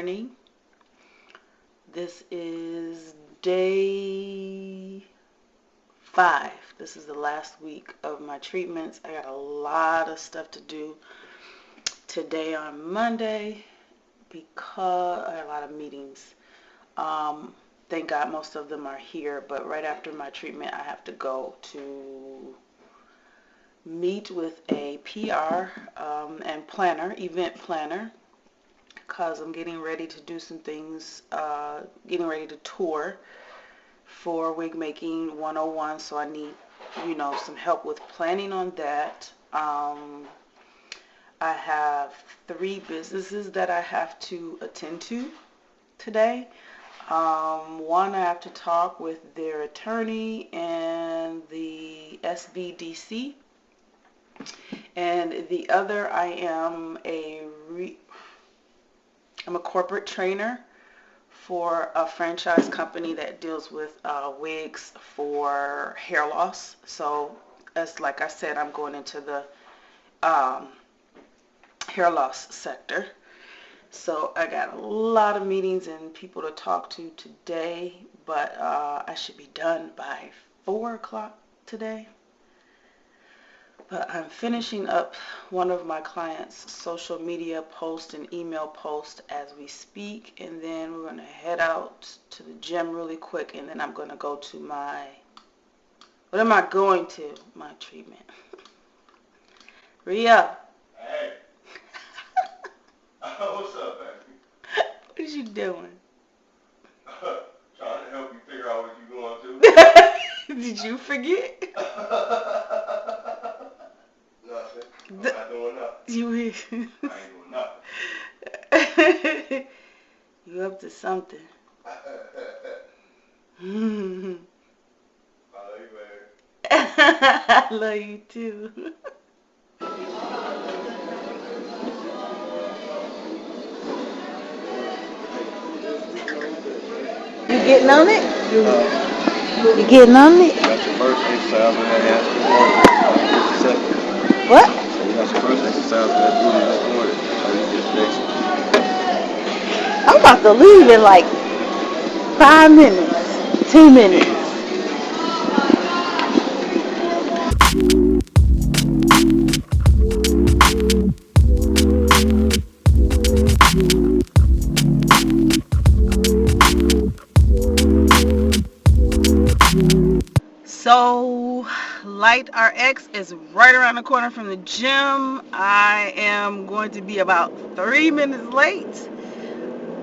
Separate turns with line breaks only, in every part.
morning. This is day 5. This is the last week of my treatments. I got a lot of stuff to do today on Monday because I got a lot of meetings. Thank God most of them are here, but right after my treatment I have to go to meet with a PR and planner, event planner, because I'm getting ready to do some things, getting ready to tour for Wig Making 101, so I need, some help with planning on that. I have 3 businesses that I have to attend to today. One, I have to talk with their attorney and the SBDC, and the other, I am I'm a corporate trainer for a franchise company that deals with wigs for hair loss. So, as like I said, I'm going into the hair loss sector. So I got a lot of meetings and people to talk to today, but I should be done by 4 o'clock today. But I'm finishing up one of my clients' social media post and email post as we speak, and then we're going to head out to the gym really quick, and then I'm going to go to my, my treatment. Rhea.
Hey. What's up, baby?
What is you doing?
Trying to help you figure out what you're going through.
Did you forget?
Nothing. I'm not doing nothing.
You
I ain't doing nothing.
You up to something.
I love you, baby.
I love you too. You getting on it? You getting on it?
That's your first exercise when that ass this morning.
What?
So you got your first exercise with that booty this morning. So you get next.
I'm about to leave in like 5 minutes, 2 minutes. So, Light RX is right around the corner from the gym. I am going to be about 3 minutes late,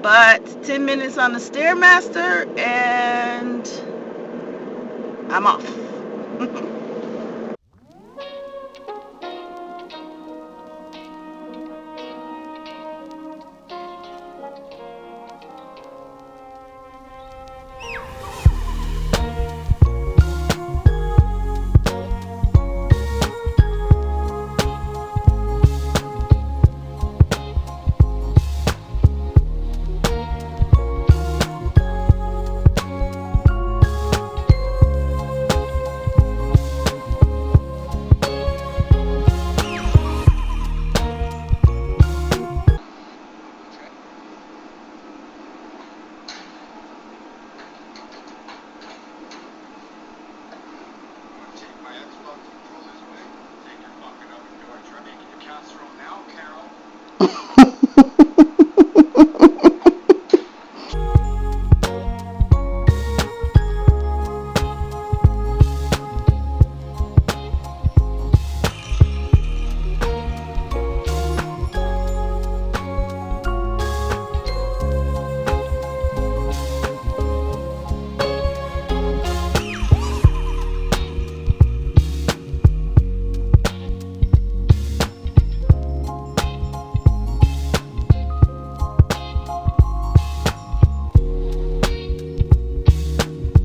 but 10 minutes on the Stairmaster, and I'm off.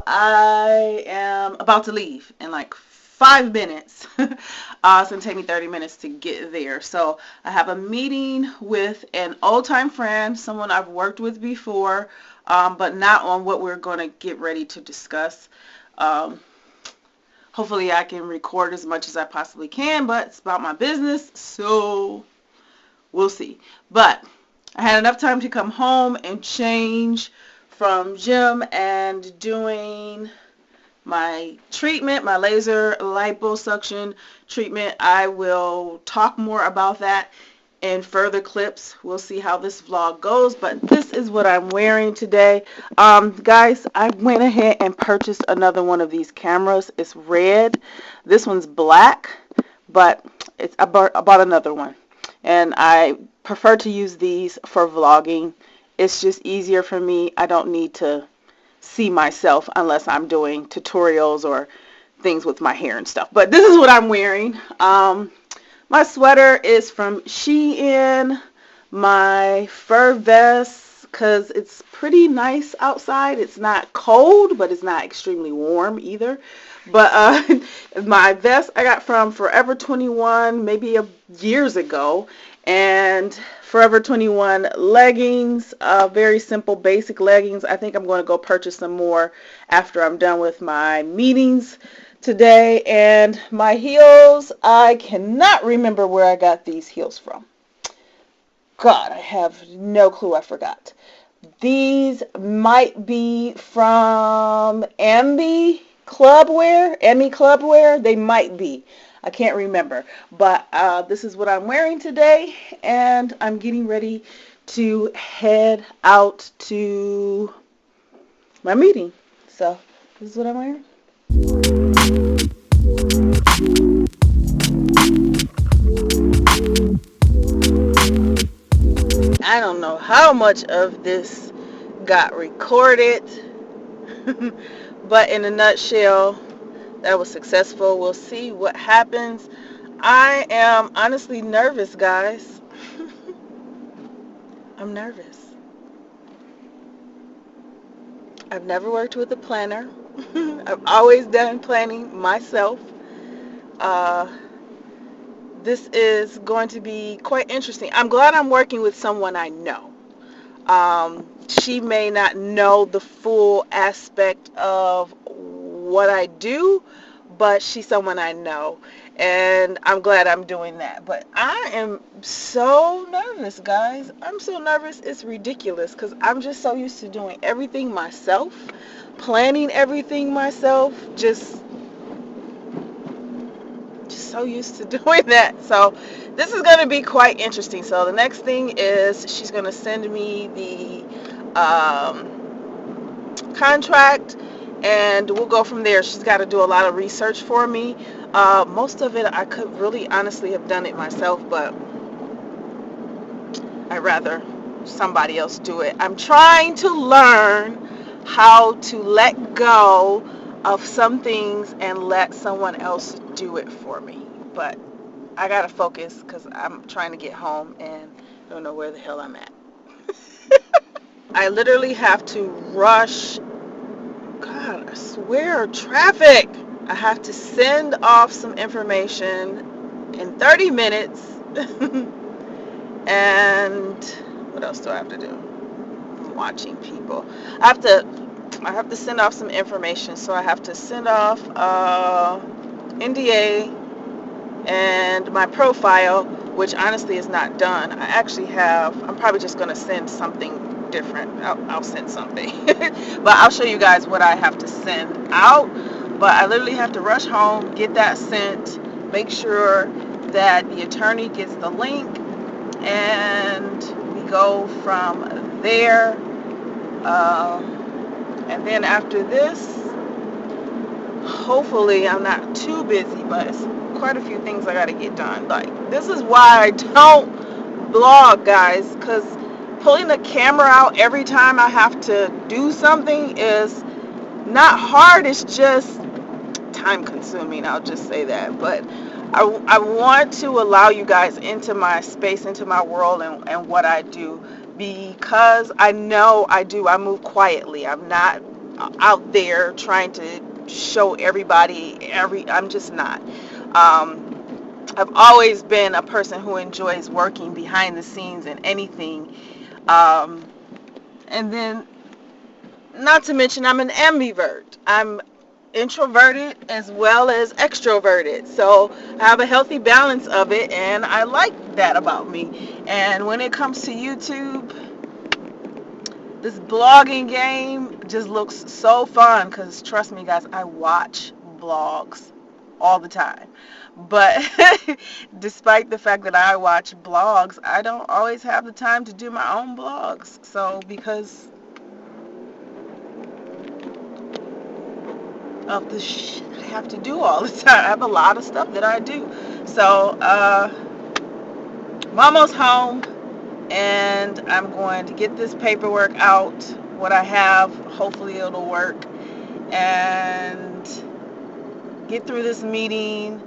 I am about to leave in like 5 minutes. It's going to take me 30 minutes to get there. So I have a meeting with an old-time friend, someone I've worked with before, but not on what we're going to get ready to discuss. Hopefully I can record as much as I possibly can, but it's about my business, so we'll see. But I had enough time to come home and change from gym and doing my treatment, my laser liposuction treatment. I will talk more about that in further clips. We'll see how this vlog goes, but this is what I'm wearing today. Guys, I went ahead and purchased another one of these cameras. It's red. This one's black, but I bought another one, and I prefer to use these for vlogging. It's just easier for me. I don't need to see myself unless I'm doing tutorials or things with my hair and stuff. But this is what I'm wearing. My sweater is from Shein. My fur vest, because it's pretty nice outside. It's not cold, but it's not extremely warm either. But my vest I got from Forever 21 maybe years ago. And Forever 21 leggings, very simple basic leggings. I think I'm going to go purchase some more after I'm done with my meetings today. And my heels, I cannot remember where I got these heels from. God, I have no clue. I forgot. These might be from Ambi Clubwear. They might be. I can't remember. But this is what I'm wearing today, and I'm getting ready to head out to my meeting. So this is what I'm wearing. I don't know how much of this got recorded, but in a nutshell, that was successful. We'll see what happens. I am honestly nervous, guys. I'm nervous. I've never worked with a planner. I've always done planning myself. This is going to be quite interesting. I'm glad I'm working with someone I know. She may not know the full aspect of what I do, but she's someone I know, and I'm glad I'm doing that. But I am so nervous, guys. I'm so nervous, it's ridiculous, because I'm just so used to doing everything myself, planning everything myself, just so used to doing that. So this is going to be quite interesting. So the next thing is she's going to send me the contract, and we'll go from there. She's got to do a lot of research for me. Most of it I could really honestly have done it myself, but I'd rather somebody else do it. I'm trying to learn how to let go of some things and let someone else do it for me. But I gotta focus because I'm trying to get home and I don't know where the hell I'm at. I literally have to rush. God, I swear, traffic. I have to send off some information in 30 minutes. And what else do I have to do? I'm watching people. I have to send off some information, so I have to send off NDA and my profile, which honestly is not done. I'm probably just going to send something different. I'll send something. But I'll show you guys what I have to send out. But I literally have to rush home, get that sent, make sure that the attorney gets the link, and we go from there. And then after this, hopefully I'm not too busy, but it's quite a few things I got to get done. Like, this is why I don't vlog, guys, because pulling the camera out every time I have to do something is not hard. It's just time consuming. I'll just say that. But I want to allow you guys into my space, into my world, and what I do, because I know I move quietly. I'm not out there trying to show everybody I'm just not. I've always been a person who enjoys working behind the scenes in anything. And then, not to mention, I'm an ambivert. I'm introverted as well as extroverted. So I have a healthy balance of it, and I like that about me. And when it comes to YouTube, this blogging game just looks so fun because trust me guys, I watch vlogs all the time. But despite the fact that I watch blogs, I don't always have the time to do my own blogs. So because of the shit I have to do all the time, I have a lot of stuff that I do. So I'm almost home and I'm going to get this paperwork out, what I have, hopefully it'll work, and get through this meeting.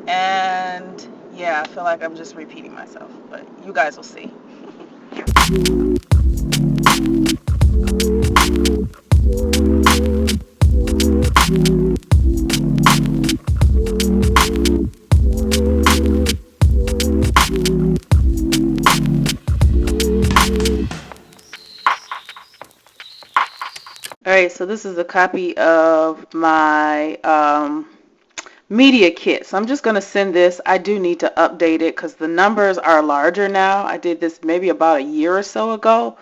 And yeah, I feel like I'm just repeating myself, but you guys will see. Alright, so this is a copy of my media kit. So I'm just going to send this. I do need to update it because the numbers are larger now. I did this maybe about a year or so ago.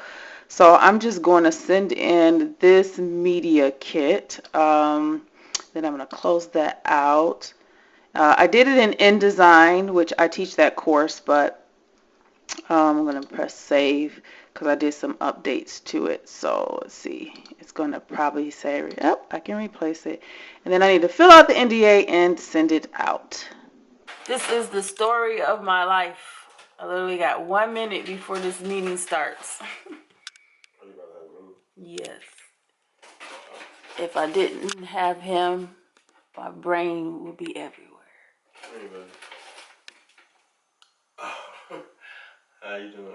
So I'm just going to send in this media kit. Then I'm going to close that out. I did it in InDesign, which I teach that course, but I'm going to press save because I did some updates to it. So let's see. It's going to probably say, yep, I can replace it. And then I need to fill out the NDA and send it out. This is the story of my life. I literally got 1 minute before this meeting starts. Yes. If I didn't have him, my brain would be everywhere.
How you doing?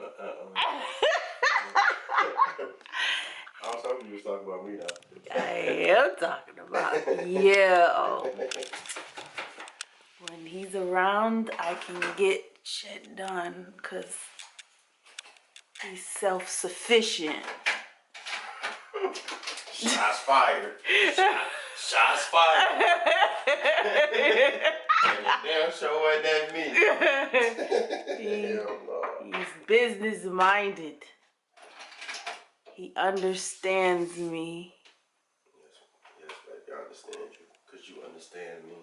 I was hoping you was talking about me now.
I am talking about you. When he's around, I can get shit done because he's self-sufficient.
Shots fired. Shots fired. Damn sure wasn't that me.
He's business-minded. He understands me.
Yes, baby, I understand you because you understand me.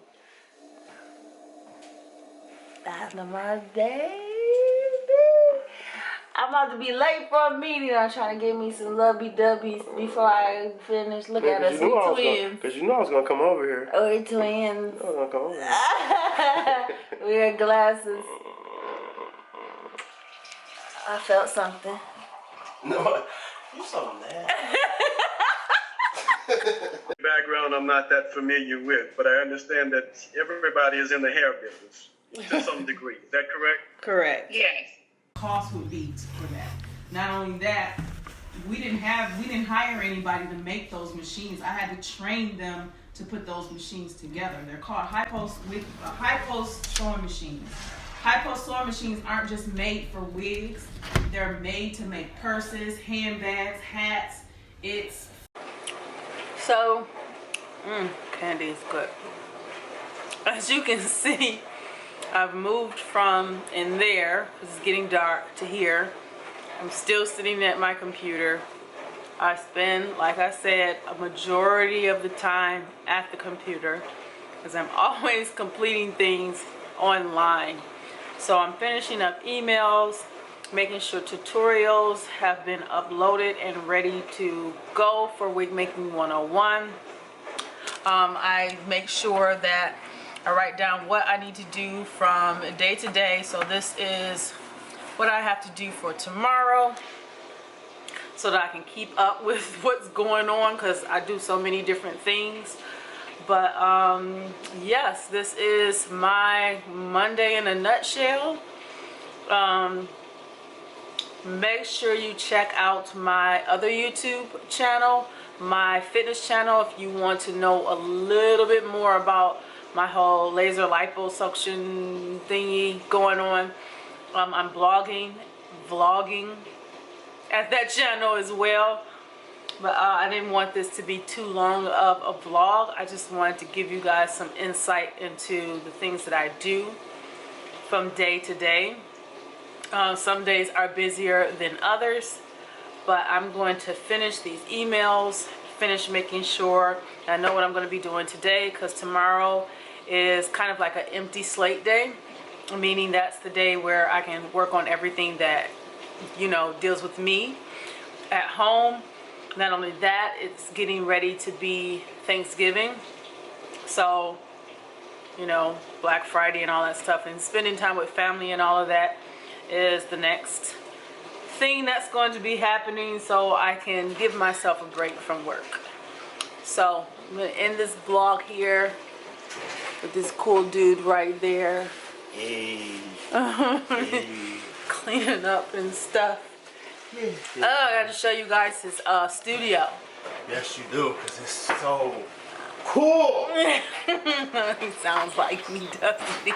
That's my baby. I'm about to be late for a meeting. I'm trying to get me some lovey-dovey's before I finish. Look at us, we twins.
Because you know I was going to come over here.
Oh, we twins.
I was going to come over here.
We got glasses. I felt something.
No, you so mad. Background I'm not that familiar with, but I understand that everybody is in the hair business to some degree. Is that correct?
Correct.
Yes.
Cost would be for that. Not only that, we didn't hire anybody to make those machines. I had to train them to put those machines together. They're called high post sewing machines. High post sewing machines aren't just made for wigs. They're made to make purses, handbags, hats. It's so candy is good. As you can see, I've moved from in there, because it's getting dark, to here. I'm still sitting at my computer. I spend, like I said, a majority of the time at the computer because I'm always completing things online. So I'm finishing up emails, making sure tutorials have been uploaded and ready to go for Wig Making 101. I make sure that I write down what I need to do from day to day. So this is what I have to do for tomorrow so that I can keep up with what's going on because I do so many different things. But yes, this is my Monday in a nutshell. Make sure you check out my other YouTube channel, my fitness channel, if you want to know a little bit more about my whole laser liposuction thingy going on. I'm vlogging at that channel as well. But I didn't want this to be too long of a vlog. I just wanted to give you guys some insight into the things that I do from day to day. Some days are busier than others, but I'm going to finish these emails, finish making sure I know what I'm going to be doing today, because tomorrow is kind of like an empty slate day, meaning that's the day where I can work on everything that, you know, deals with me at home. Not only that, it's getting ready to be Thanksgiving. So, you know, Black Friday and all that stuff, and spending time with family and all of that is the next thing that's going to be happening, so I can give myself a break from work. So I'm gonna end this vlog here with this cool dude right there.
Hey.
Cleaning up and stuff. Oh, I gotta show you guys his studio.
Yes, you do, because it's so cool.
He sounds like me, doesn't he?